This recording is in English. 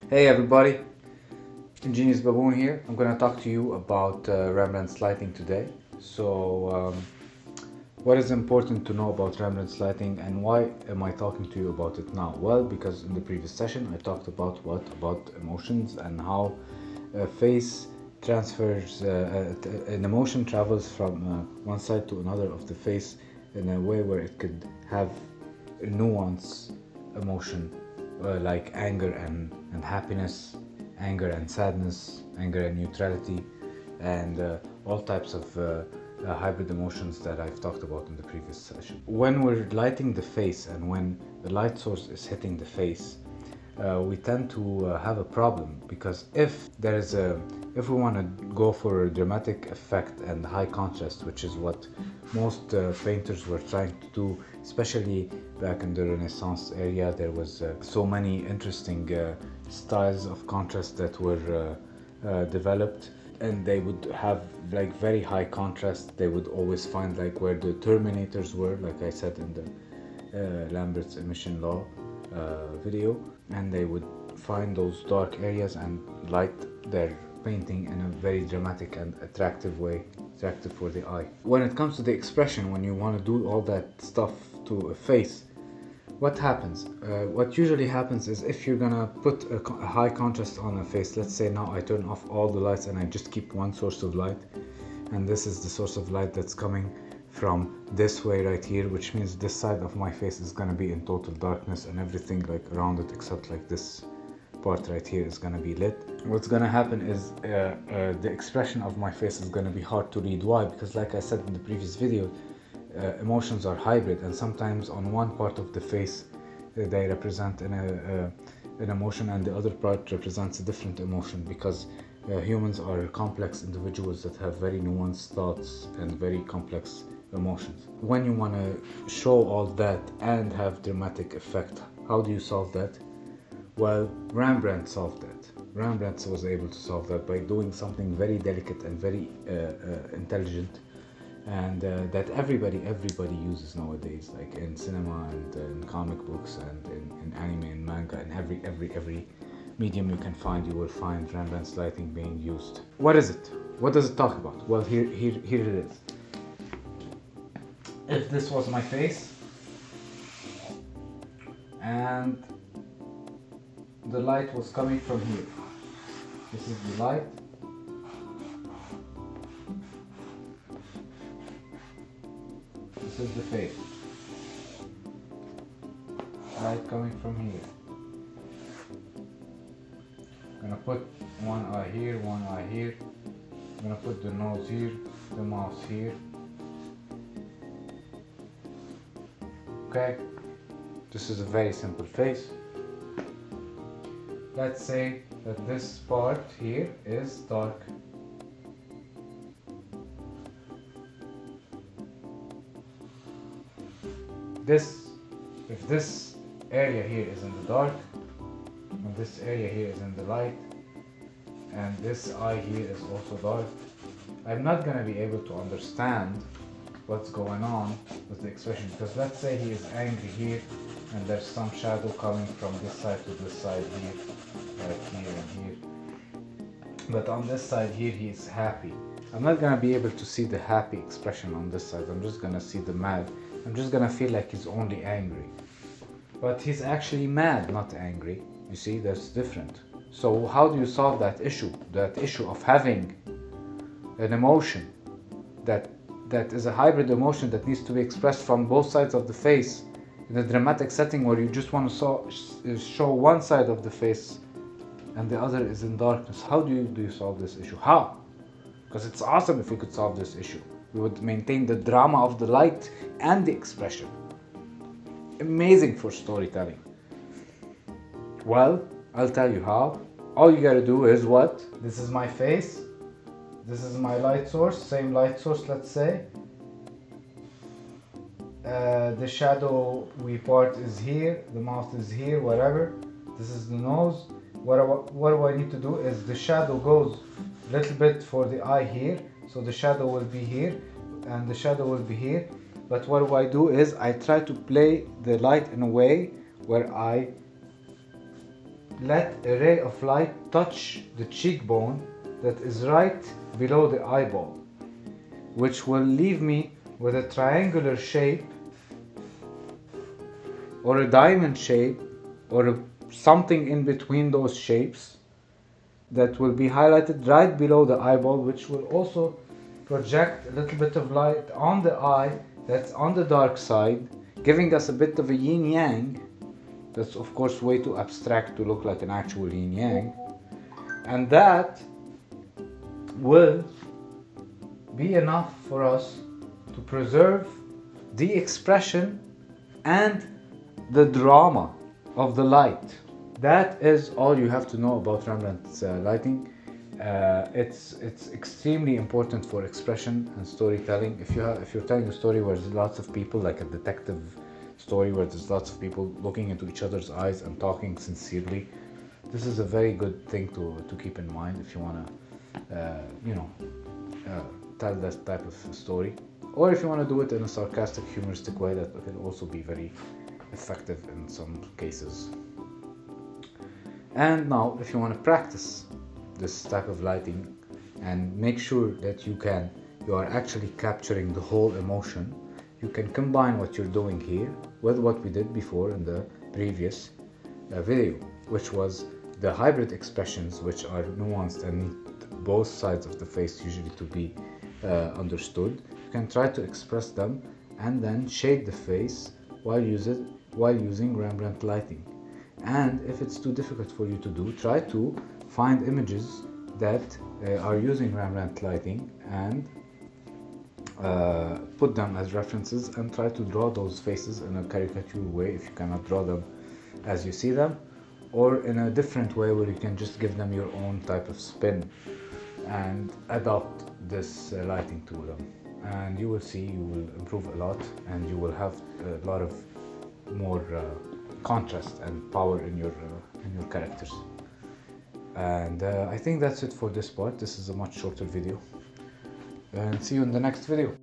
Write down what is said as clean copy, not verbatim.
Hey everybody, Ingenious Baboon here. I'm gonna talk to you about Rembrandt's lighting today. What is important to know about Rembrandt's lighting and why am I talking to you about it now? Well, because in the previous session I talked about about emotions and how a face transfers, an emotion travels from one side to another of the face in a way where it could have a nuance emotion like anger and happiness, anger and sadness, anger and neutrality, and all types of hybrid emotions that I've talked about in the previous session. When we're lighting the face and when the light source is hitting the face, we tend to have a problem, because if we want to go for a dramatic effect and high contrast, which is what most painters were trying to do, especially back in the Renaissance area, there was so many interesting styles of contrast that were developed, and they would have like very high contrast. They would always find like where the terminators were, like I said in the Lambert's emission law video, and they would find those dark areas and light their painting in a very dramatic and attractive way, attractive for the eye. When it comes to the expression, when you want to do all that stuff to a face, what happens? What usually happens is, if you're gonna put a high contrast on a face, let's say now I turn off all the lights and I just keep one source of light, and this is the source of light that's coming from this way right here, which means this side of my face is gonna be in total darkness, and everything like around it except like this part right here is gonna be lit. What's gonna happen is the expression of my face is gonna be hard to read. Why? Because like I said in the previous video, emotions are hybrid, and sometimes on one part of the face they represent an emotion and the other part represents a different emotion, because humans are complex individuals that have very nuanced thoughts and very complex emotions. When you want to show all that and have dramatic effect, how do you solve that? Well, Rembrandt solved that. Rembrandt was able to solve that by doing something very delicate and very intelligent, and that everybody uses nowadays, like in cinema and in comic books and in anime and manga, and every medium you can find, you will find Rembrandt's lighting being used. What is it? What does it talk about? Well, here it is. If this was my face and the light was coming from here, this is the light, this is the face, light coming from here. I'm gonna put one eye here, one eye here. I'm gonna put the nose here, the mouth here. Okay, this is a very simple face. Let's say that this part here is dark. If this area here is in the dark, and this area here is in the light, and this eye here is also dark, I'm not gonna be able to understand what's going on with the expression, because let's say he is angry here and there's some shadow coming from this side to this side here, like here and here, but on this side here he is happy. I'm not gonna be able to see the happy expression on this side. I'm just gonna see the mad. I'm just gonna feel like he's only angry, but he's actually mad, not angry. You see, that's different. So how do you solve that issue? That issue of having an emotion that is a hybrid emotion that needs to be expressed from both sides of the face in a dramatic setting where you just want to show one side of the face and the other is in darkness. How do you solve this issue? How? Because it's awesome if we could solve this issue. We would maintain the drama of the light and the expression. Amazing for storytelling. Well, I'll tell you how. All you gotta do is what? This is my face. This is my light source, same light source, let's say. The shadowy part is here, the mouth is here, whatever. This is the nose. What do I need to do is the shadow goes a little bit for the eye here, so the shadow will be here and the shadow will be here. But what I do is I try to play the light in a way where I let a ray of light touch the cheekbone that is right below the eyeball, which will leave me with a triangular shape or a diamond shape or something in between those shapes that will be highlighted right below the eyeball, which will also project a little bit of light on the eye that's on the dark side, giving us a bit of a yin-yang. That's of course way too abstract to look like an actual yin-yang, and that will be enough for us to preserve the expression and the drama of the light. That is all you have to know about Rembrandt's lighting. It's extremely important for expression and storytelling. If you're telling a story where there's lots of people, like a detective story where there's lots of people looking into each other's eyes and talking sincerely, this is a very good thing to keep in mind if you want to tell that type of story, or if you want to do it in a sarcastic, humoristic way, that can also be very effective in some cases. And now, if you want to practice this type of lighting and make sure that you are actually capturing the whole emotion, you can combine what you're doing here with what we did before in the previous video, which was the hybrid expressions, which are nuanced and need both sides of the face usually to be understood. You can try to express them and then shade the face while using Rembrandt lighting. And if it's too difficult for you to do, try to find images that are using Rembrandt lighting and put them as references and try to draw those faces in a caricature way if you cannot draw them as you see them, or in a different way where you can just give them your own type of spin and adopt this lighting to them, and you will see you will improve a lot and you will have a lot of more contrast and power in your characters. And I think that's it for this part. This is a much shorter video, and see you in the next video.